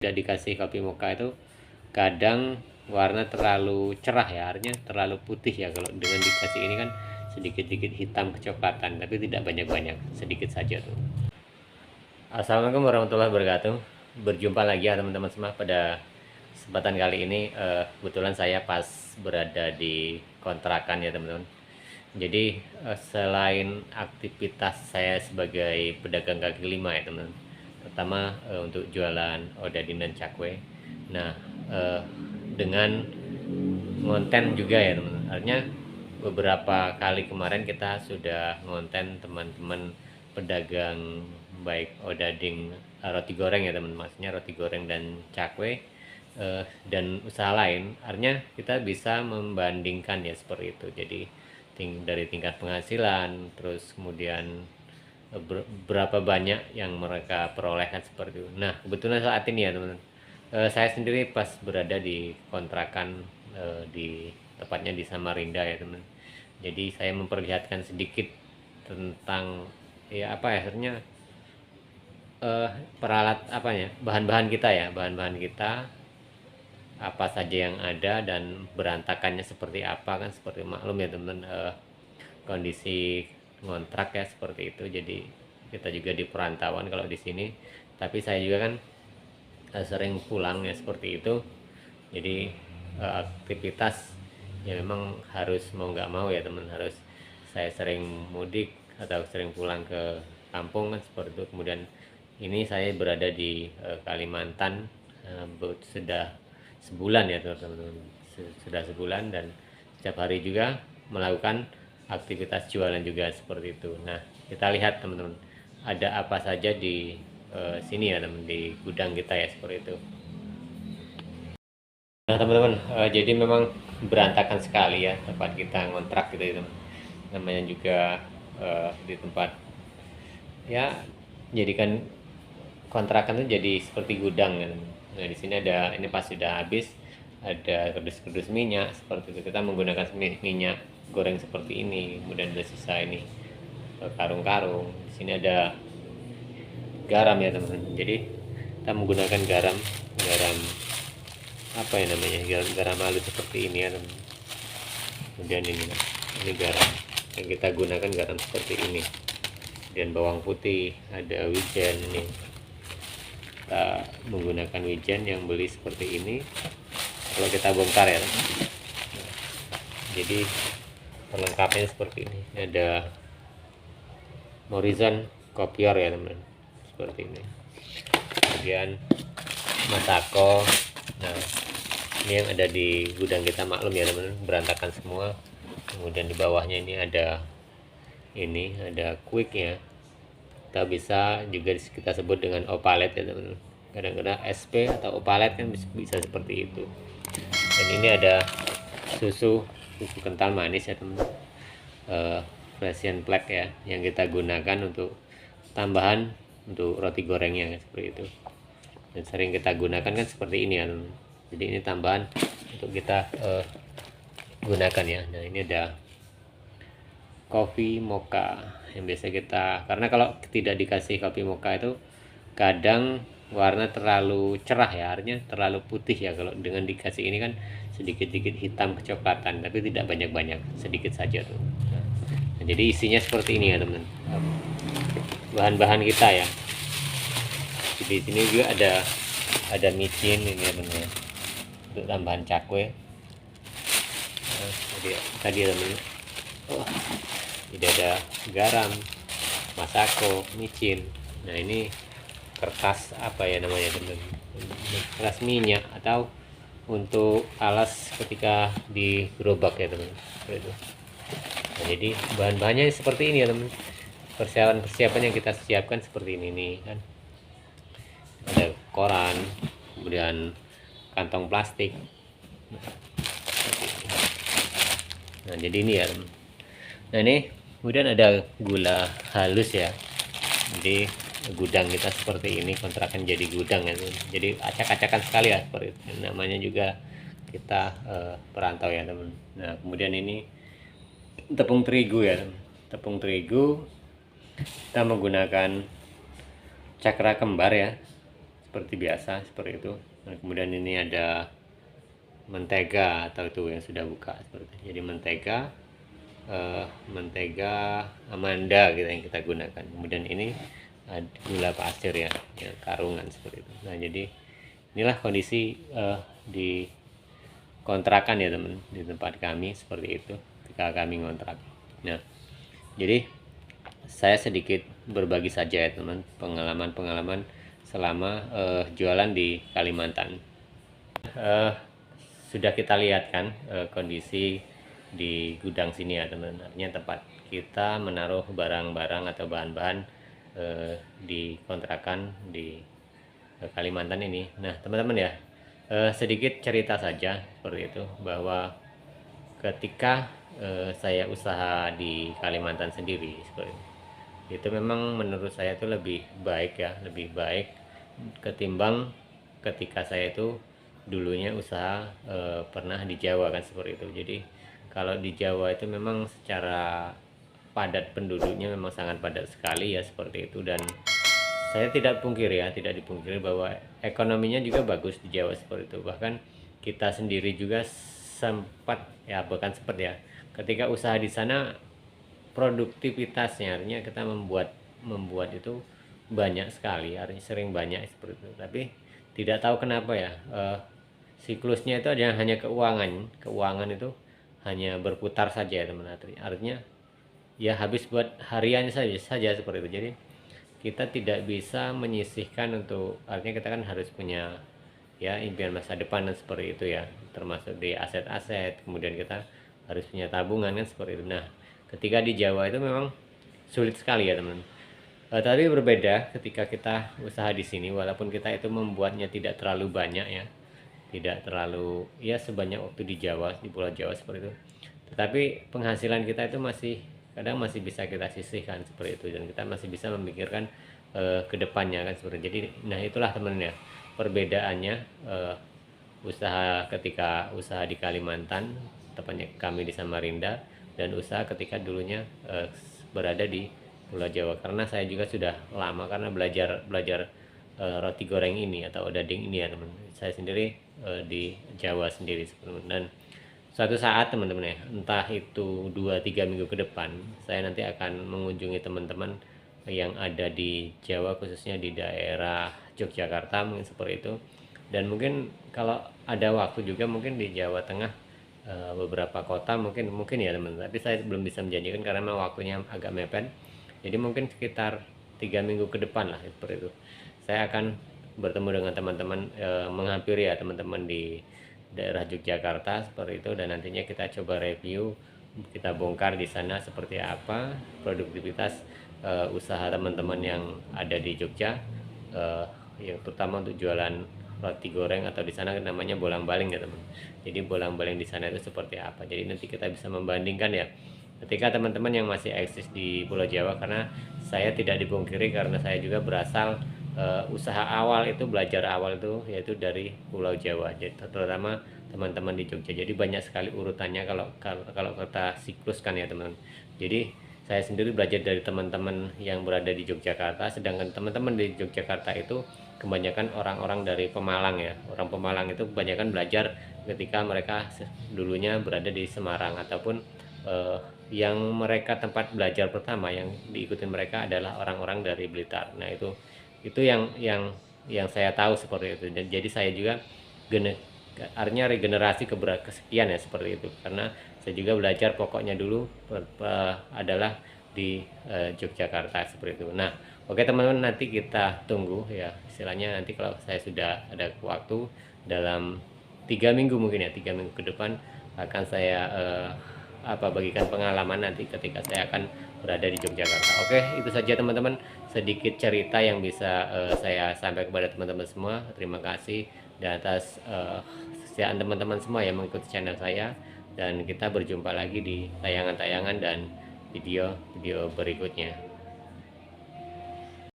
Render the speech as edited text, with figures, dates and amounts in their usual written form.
Tidak dikasih kopi mocha itu kadang warna terlalu cerah ya, artinya terlalu putih ya. Kalau dengan dikasih ini kan sedikit-sedikit hitam kecoklatan, tapi tidak banyak-banyak, sedikit saja tuh. Assalamualaikum warahmatullahi wabarakatuh. Berjumpa lagi ya teman-teman semua. Pada kesempatan kali ini kebetulan saya pas berada di kontrakan ya teman-teman. Jadi selain aktivitas saya sebagai pedagang kaki lima ya teman-teman, pertama untuk jualan odading dan cakwe. Nah, dengan ngonten juga ya teman-teman. Artinya beberapa kali kemarin kita sudah ngonten teman-teman pedagang baik odading, roti goreng ya teman, maksudnya roti goreng dan cakwe, dan usaha lain. Artinya kita bisa membandingkan ya seperti itu. Jadi dari tingkat penghasilan, terus kemudian berapa banyak yang mereka perolehkan seperti itu. Nah, kebetulan saat ini ya teman-teman, saya sendiri pas berada di kontrakan, di tepatnya di Samarinda ya teman. Jadi saya memperlihatkan sedikit tentang ya apa ya, akhirnya peralat apa ya, bahan-bahan kita ya, bahan-bahan kita apa saja yang ada dan berantakannya seperti apa, kan seperti maklum ya teman-teman, kondisi ngontrak ya seperti itu. Jadi kita juga di perantauan kalau di sini, tapi saya juga kan sering pulang ya seperti itu. Jadi aktivitas ya memang harus mau nggak mau ya teman, harus saya sering mudik atau sering pulang ke kampung kan seperti itu. Kemudian ini saya berada di Kalimantan, sudah sebulan ya teman-teman, sudah sebulan, dan setiap hari juga melakukan aktivitas jualan juga seperti itu. Nah, kita lihat teman-teman, ada apa saja di sini ya teman, di gudang kita ya seperti itu. Nah teman-teman, jadi memang berantakan sekali ya tempat kita ngontrak gitu ya teman. Namanya juga di tempat ya, jadikan kontrakan itu jadi seperti gudang ya teman. Nah di sini ada, ini pas sudah habis, ada kardus-kardus minyak seperti itu. Kita menggunakan minyak goreng seperti ini. Kemudian ada sisa ini karung-karung. Di sini ada garam ya teman-teman. Jadi kita menggunakan garam apa ya namanya, garam halus seperti ini ya teman. Kemudian ini garam yang kita gunakan, garam seperti ini. Dan bawang putih, ada wijen ini, kita menggunakan wijen yang beli seperti ini kalau kita bongkar ya. Jadi perlengkapannya seperti ini. Ada Morrison kopior ya teman, seperti ini. Kemudian Masako. Nah ini yang ada di gudang kita, maklum ya teman, berantakan semua. Kemudian di bawahnya ini ada quick ya, kita bisa juga kita sebut dengan opalet ya teman. Kadang-kadang SP atau opalet kan bisa seperti itu. Dan ini ada susu kental manis ya teman, Frisian Black ya, yang kita gunakan untuk tambahan untuk roti gorengnya seperti itu. Dan sering kita gunakan kan seperti ini ya teman. Jadi ini tambahan untuk kita gunakan ya. Nah ini ada kopi mocha yang biasa kita, karena kalau tidak dikasih kopi mocha itu kadang warna terlalu cerah ya, artinya terlalu putih ya. Kalau dengan dikasih ini kan sedikit-sedikit hitam kecoklatan, tapi tidak banyak-banyak, sedikit saja tuh. Nah, jadi isinya seperti ini ya teman, bahan-bahan kita ya. Di sini juga ada micin ini ya teman, untuk tambahan cakwe. Nah, jadi tadi teman, jadi ada garam, masako, micin. Nah ini kertas apa ya namanya teman, kertas minyak atau untuk alas ketika di gerobak ya teman, itu. Nah, jadi bahan-bahannya seperti ini ya teman. Persiapan yang kita siapkan seperti ini nih kan. Ada koran, kemudian kantong plastik. Nah jadi ini ya teman. Nah ini kemudian ada gula halus ya. Jadi gudang kita seperti ini, kontrakan jadi gudang ya teman. Jadi acak-acakan sekali ya seperti itu. Namanya juga kita perantau ya teman. Nah kemudian ini tepung terigu ya teman. Tepung terigu kita menggunakan cakra kembar ya, seperti biasa seperti itu. Nah, kemudian ini ada mentega atau itu yang sudah buka seperti itu. Jadi mentega Amanda gitu yang kita gunakan. Kemudian ini gula pasir ya, karungan seperti itu. Nah, jadi inilah kondisi di kontrakan ya teman, di tempat kami seperti itu ketika kami ngontrak. Nah, jadi saya sedikit berbagi saja ya teman, pengalaman selama jualan di Kalimantan. Sudah kita lihat kan kondisi di gudang sini ya teman, artinya tempat kita menaruh barang-barang atau bahan-bahan di kontrakan di Kalimantan ini. Nah teman-teman ya, sedikit cerita saja seperti itu, bahwa ketika saya usaha di Kalimantan sendiri seperti itu memang menurut saya itu lebih baik ya, lebih baik ketimbang ketika saya itu dulunya usaha pernah di Jawa kan seperti itu. Jadi kalau di Jawa itu memang secara padat penduduknya memang sangat padat sekali ya seperti itu, dan saya tidak dipungkiri bahwa ekonominya juga bagus di Jawa seperti itu. Bahkan kita sendiri juga bahkan sempat ya ketika usaha di sana produktivitasnya, artinya kita membuat itu banyak sekali, artinya sering banyak seperti itu. Tapi tidak tahu kenapa ya siklusnya itu hanya keuangan itu hanya berputar saja ya teman, artinya ya habis buat hariannya saja seperti itu. Jadi kita tidak bisa menyisihkan untuk, artinya kita kan harus punya ya impian masa depan dan seperti itu ya, termasuk di aset-aset, kemudian kita harus punya tabungan kan seperti itu. Nah ketika di Jawa itu memang sulit sekali ya teman. Tapi berbeda ketika kita usaha di sini, walaupun kita itu membuatnya tidak terlalu banyak ya, tidak terlalu ya sebanyak waktu di Jawa, di Pulau Jawa seperti itu, tetapi penghasilan kita itu kadang masih bisa kita sisihkan seperti itu, dan kita masih bisa memikirkan ke depannya kan seperti itu. Jadi nah itulah teman-teman ya perbedaannya ketika usaha di Kalimantan, tepatnya kami di Samarinda, dan usaha ketika dulunya berada di Pulau Jawa. Karena saya juga sudah lama karena belajar roti goreng ini atau odading ini ya teman. Saya sendiri di Jawa sendiri dan suatu saat teman-teman ya, entah itu 2-3 minggu ke depan, saya nanti akan mengunjungi teman-teman yang ada di Jawa, khususnya di daerah Yogyakarta mungkin seperti itu. Dan mungkin kalau ada waktu juga mungkin di Jawa Tengah beberapa kota mungkin ya teman, tapi saya belum bisa menjanjikan karena memang waktunya agak mepet. Jadi mungkin sekitar 3 minggu ke depan lah seperti itu saya akan bertemu dengan teman-teman, menghampiri ya teman-teman di daerah Yogyakarta seperti itu, dan nantinya kita coba review, kita bongkar di sana seperti apa produktivitas usaha teman-teman yang ada di Jogja, yang terutama untuk jualan roti goreng, atau di sana namanya bolang-baling ya teman. Jadi bolang-baling di sana itu seperti apa, jadi nanti kita bisa membandingkan ya ketika teman-teman yang masih eksis di Pulau Jawa. Karena saya tidak dipungkiri, karena saya juga berasal usaha awal itu, belajar awal itu yaitu dari Pulau Jawa, jadi terutama teman-teman di Jogja. Jadi banyak sekali urutannya kalau kita sikluskan ya teman. Jadi saya sendiri belajar dari teman-teman yang berada di Yogyakarta, sedangkan teman-teman di Yogyakarta itu kebanyakan orang-orang dari Pemalang ya. Orang Pemalang itu kebanyakan belajar ketika mereka dulunya berada di Semarang, ataupun yang mereka tempat belajar pertama yang diikuti mereka adalah orang-orang dari Blitar. Nah itu yang saya tahu seperti itu. Dan jadi saya juga artinya regenerasi kesekian ya seperti itu, karena saya juga belajar pokoknya dulu adalah di Yogyakarta seperti itu. Nah oke teman-teman, nanti kita tunggu ya, istilahnya nanti kalau saya sudah ada waktu dalam 3 minggu mungkin ya, 3 minggu ke depan akan saya bagikan pengalaman nanti ketika saya akan berada di Yogyakarta. Oke, itu saja teman-teman, sedikit cerita yang bisa saya sampaikan kepada teman-teman semua. Terima kasih dan atas kesetiaan teman-teman semua yang mengikuti channel saya, dan kita berjumpa lagi di tayangan-tayangan dan video berikutnya.